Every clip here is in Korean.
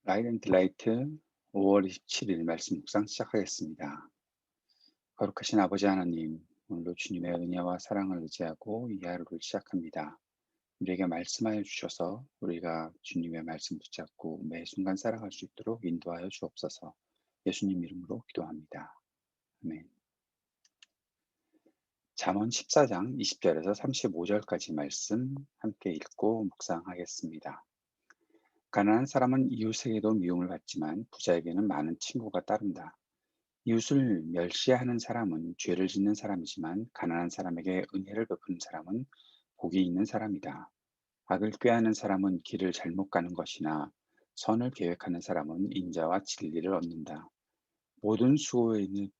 라이트 앤 딜라이트 5월 27일 말씀 묵상 시작하겠습니다. 거룩하신 아버지 하나님, 오늘도 주님의 은혜와 사랑을 의지하고 이 하루를 시작합니다. 우리에게 말씀하여 주셔서 우리가 주님의 말씀 붙잡고 매 순간 살아갈 수 있도록 인도하여 주옵소서. 예수님 이름으로 기도합니다. 아멘. 잠언 14장 20절에서 35절까지 말씀 함께 읽고 묵상하겠습니다. 가난한 사람은 이웃에게도 미움을 받지만 부자에게는 많은 친구가 따른다. 이웃을 멸시하는 사람은 죄를 짓는 사람이지만 가난한 사람에게 은혜를 베푸는 사람은 복이 있는 사람이다. 악을 꾀하는 사람은 길을 잘못 가는 것이나 선을 계획하는 사람은 인자와 진리를 얻는다. 모든 수고에는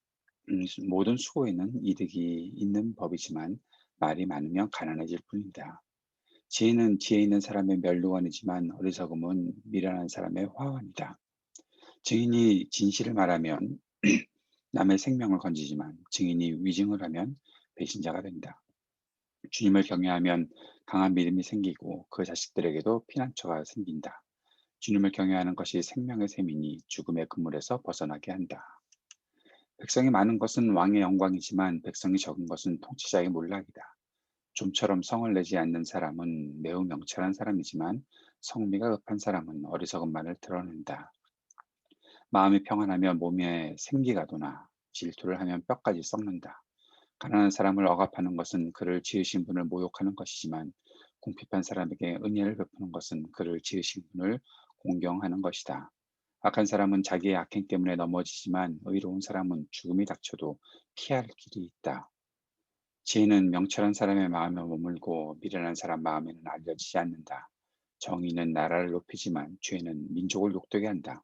모든 수고에는 이득이 있는 법이지만 말이 많으면 가난해질 뿐이다. 지혜는 지혜 있는 사람의 면류관이지만 어리석음은 미련한 사람의 화환이다. 증인이 진실을 말하면 남의 생명을 건지지만 증인이 위증을 하면 배신자가 된다. 주님을 경외하면 강한 믿음이 생기고 그 자식들에게도 피난처가 생긴다. 주님을 경외하는 것이 생명의 셈이니 죽음의 그물에서 벗어나게 한다. 백성이 많은 것은 왕의 영광이지만 백성이 적은 것은 통치자의 몰락이다. 좀처럼 성을 내지 않는 사람은 매우 명철한 사람이지만 성미가 급한 사람은 어리석은 말을 드러낸다. 마음이 평안하면 몸에 생기가 도나 질투를 하면 뼈까지 썩는다. 가난한 사람을 억압하는 것은 그를 지으신 분을 모욕하는 것이지만 궁핍한 사람에게 은혜를 베푸는 것은 그를 지으신 분을 공경하는 것이다. 악한 사람은 자기의 악행 때문에 넘어지지만 의로운 사람은 죽음이 닥쳐도 피할 길이 있다. 지혜는 명철한 사람의 마음에 머물고 미련한 사람 마음에는 알려지지 않는다. 정의는 나라를 높이지만 죄는 민족을 욕되게 한다.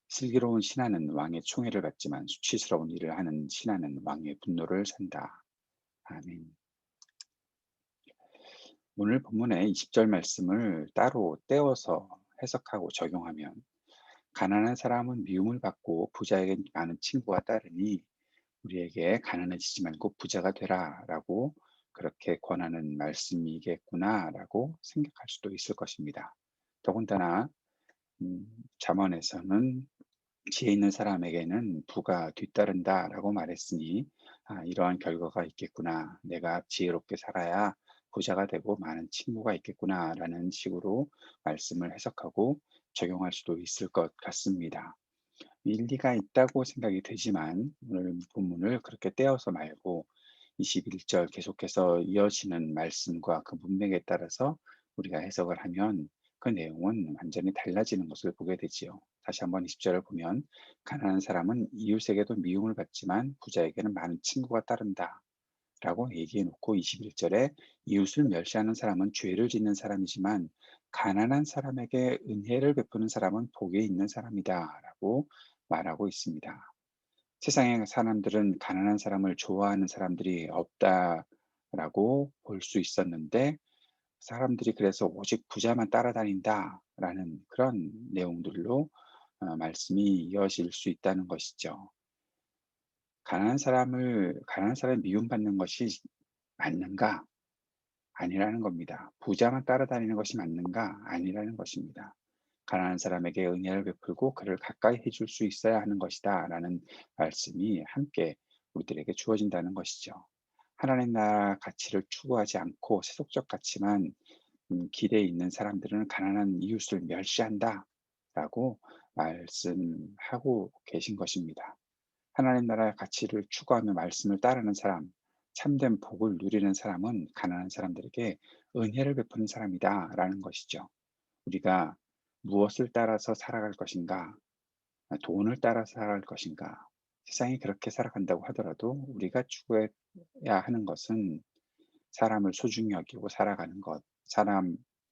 슬기로운 신하는 왕의 총애를 받지만 수치스러운 일을 하는 신하는 왕의 분노를 산다. 아멘. 오늘 본문의 20절 말씀을 따로 떼어서 해석하고 적용하면 가난한 사람은 미움을 받고 부자에게 많은 친구가 따르니 우리에게 가난해지지 말고 부자가 되라라고 그렇게 권하는 말씀이겠구나라고 생각할 수도 있을 것입니다. 더군다나 음, 잠언에서는 지혜 있는 사람에게는 부가 뒤따른다라고 말했으니 이러한 결과가 있겠구나. 내가 지혜롭게 살아야 부자가 되고 많은 친구가 있겠구나라는 식으로 말씀을 해석하고 적용할 수도 있을 것 같습니다. 일리가 있다고 생각이 되지만 오늘 본문을 그렇게 떼어서 말고 21절 계속해서 이어지는 말씀과 그 문맥에 따라서 우리가 해석을 하면 그 내용은 완전히 달라지는 것을 보게 되지요. 다시 한번 20절을 보면 가난한 사람은 이웃에게도 미움을 받지만 부자에게는 많은 친구가 따른다. 라고 얘기해 놓고 21절에 이웃을 멸시하는 사람은 죄를 짓는 사람이지만 가난한 사람에게 은혜를 베푸는 사람은 복이 있는 사람이다. 라고 말하고 있습니다. 세상의 사람들은 가난한 사람을 좋아하는 사람들이 없다라고 볼 수 있었는데 사람들이 그래서 오직 부자만 따라다닌다라는 그런 내용들로 말씀이 이어질 수 있다는 것이죠. 가난한 사람이 미움받는 것이 맞는가? 아니라는 겁니다. 부자만 따라다니는 것이 맞는가? 아니라는 것입니다. 가난한 사람에게 은혜를 베풀고 그를 가까이 해줄 수 있어야 하는 것이다. 라는 말씀이 함께 우리들에게 주어진다는 것이죠. 하나님 나라 가치를 추구하지 않고 세속적 가치만 기대에 있는 사람들은 가난한 이웃을 멸시한다. 라고 말씀하고 계신 것입니다. 하나님 나라의 가치를 추구하며 말씀을 따르는 사람, 참된 복을 누리는 사람은 가난한 사람들에게 은혜를 베푸는 사람이다라는 것이죠. 우리가 무엇을 따라서 살아갈 것인가, 돈을 따라서 살아갈 것인가, 세상이 그렇게 살아간다고 하더라도 우리가 추구해야 하는 것은 사람을 소중히 여기고 살아가는 것,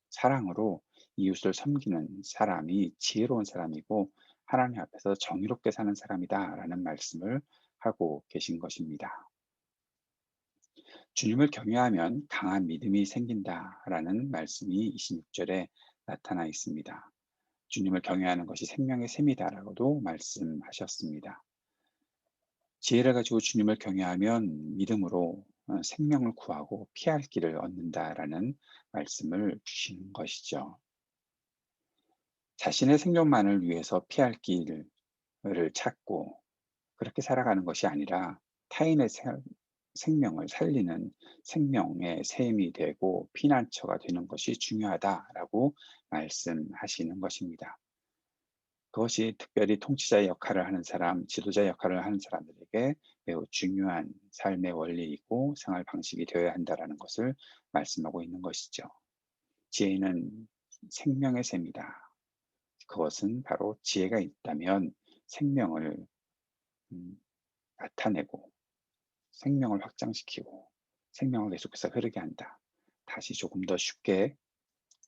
사랑으로 이웃을 섬기는 사람이 지혜로운 사람이고 하나님 앞에서 정의롭게 사는 사람이다라는 말씀을 하고 계신 것입니다. 주님을 경외하면 강한 믿음이 생긴다라는 말씀이 26절에 나타나 있습니다. 주님을 경외하는 것이 생명의 셈이다라고도 말씀하셨습니다. 지혜를 가지고 주님을 경외하면 믿음으로 생명을 구하고 피할 길을 얻는다라는 말씀을 주시는 것이죠. 자신의 생존만을 위해서 피할 길을 찾고 그렇게 살아가는 것이 아니라 타인의 생명을 살리는 생명의 셈이 되고 피난처가 되는 것이 중요하다라고 말씀하시는 것입니다. 그것이 특별히 통치자의 역할을 하는 사람, 지도자의 역할을 하는 사람들에게 매우 중요한 삶의 원리이고 생활 방식이 되어야 한다라는 것을 말씀하고 있는 것이죠. 지혜는 생명의 셈이다. 그것은 바로 지혜가 있다면 생명을 음, 나타내고 생명을 확장시키고 생명을 계속해서 흐르게 한다. 다시 조금 더 쉽게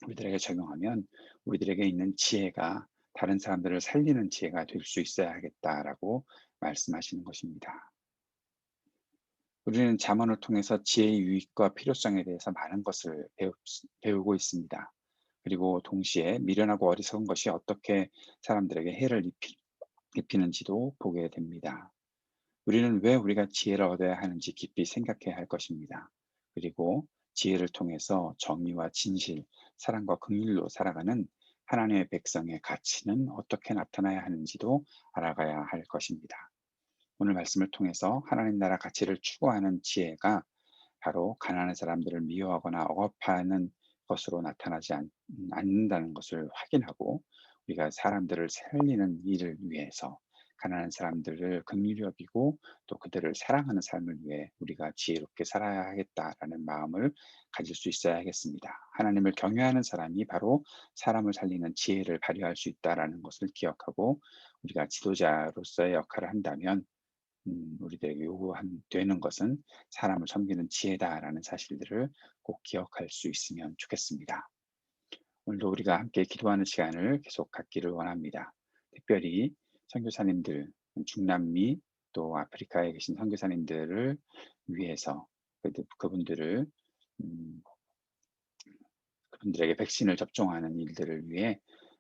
우리들에게 적용하면 우리들에게 있는 지혜가 다른 사람들을 살리는 지혜가 될 수 있어야 하겠다라고 말씀하시는 것입니다. 우리는 잠언을 통해서 지혜의 유익과 필요성에 대해서 많은 것을 배우고 있습니다. 그리고 동시에 미련하고 어리석은 것이 어떻게 사람들에게 해를 입히는지도 보게 됩니다. 우리는 왜 우리가 지혜를 얻어야 하는지 깊이 생각해야 할 것입니다. 그리고 지혜를 통해서 정의와 진실, 사랑과 긍휼로 살아가는 하나님의 백성의 가치는 어떻게 나타나야 하는지도 알아가야 할 것입니다. 오늘 말씀을 통해서 하나님 나라 가치를 추구하는 지혜가 바로 가난한 사람들을 미워하거나 억압하는 것으로 나타나지 않는다는 것을 확인하고 우리가 사람들을 살리는 일을 위해서 가난한 사람들을 긍휼히 여기고 또 그들을 사랑하는 삶을 위해 우리가 지혜롭게 살아야 하겠다라는 마음을 가질 수 있어야 하겠습니다. 하나님을 경외하는 사람이 바로 사람을 살리는 지혜를 발휘할 수 있다라는 것을 기억하고 우리가 지도자로서의 역할을 한다면 우리들에게 되는 것은 사람을 섬기는 지혜다라는 사실들을 꼭 기억할 수 있으면 좋겠습니다. 오늘도 우리가 함께 기도하는 시간을 계속 갖기를 원합니다. 특별히 선교사님들, 중남미 또 아프리카에 계신 선교사님들을 위해서 그분들을 음, 그분들에게 백신을 접종하는 일들을 위해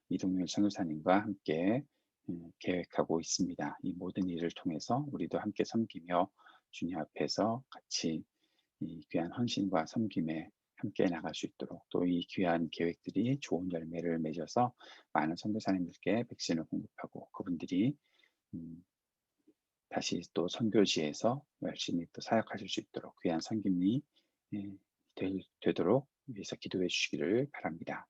이동열 선교사님과 함께 계획하고 있습니다. 이 모든 일을 통해서 우리도 함께 섬기며 주님 앞에서 같이 이 귀한 헌신과 섬김에 함께 나갈 수 있도록 또 이 귀한 계획들이 좋은 열매를 맺어서 많은 선교사님들께 백신을 공급하고 그분들이 음, 다시 또 선교지에서 열심히 또 사역하실 수 있도록 귀한 섬김이 예, 되도록 위해서 기도해 주시기를 바랍니다.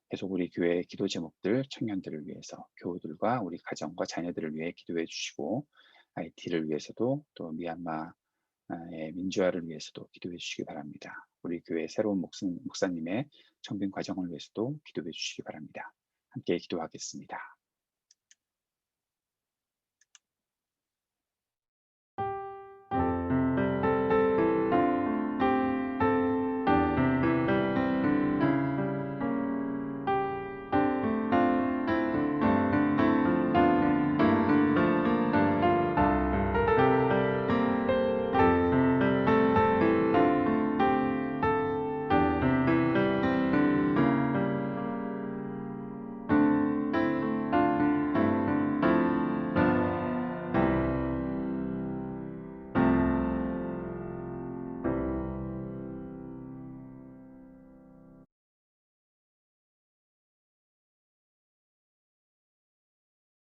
계속 우리 교회의 기도 제목들, 청년들을 위해서, 교우들과 우리 가정과 자녀들을 위해 기도해 주시고, IT를 위해서도 또 미얀마의 민주화를 위해서도 기도해 주시기 바랍니다. 우리 교회 새로운 목사님의 청빙 과정을 위해서도 기도해 주시기 바랍니다. 함께 기도하겠습니다.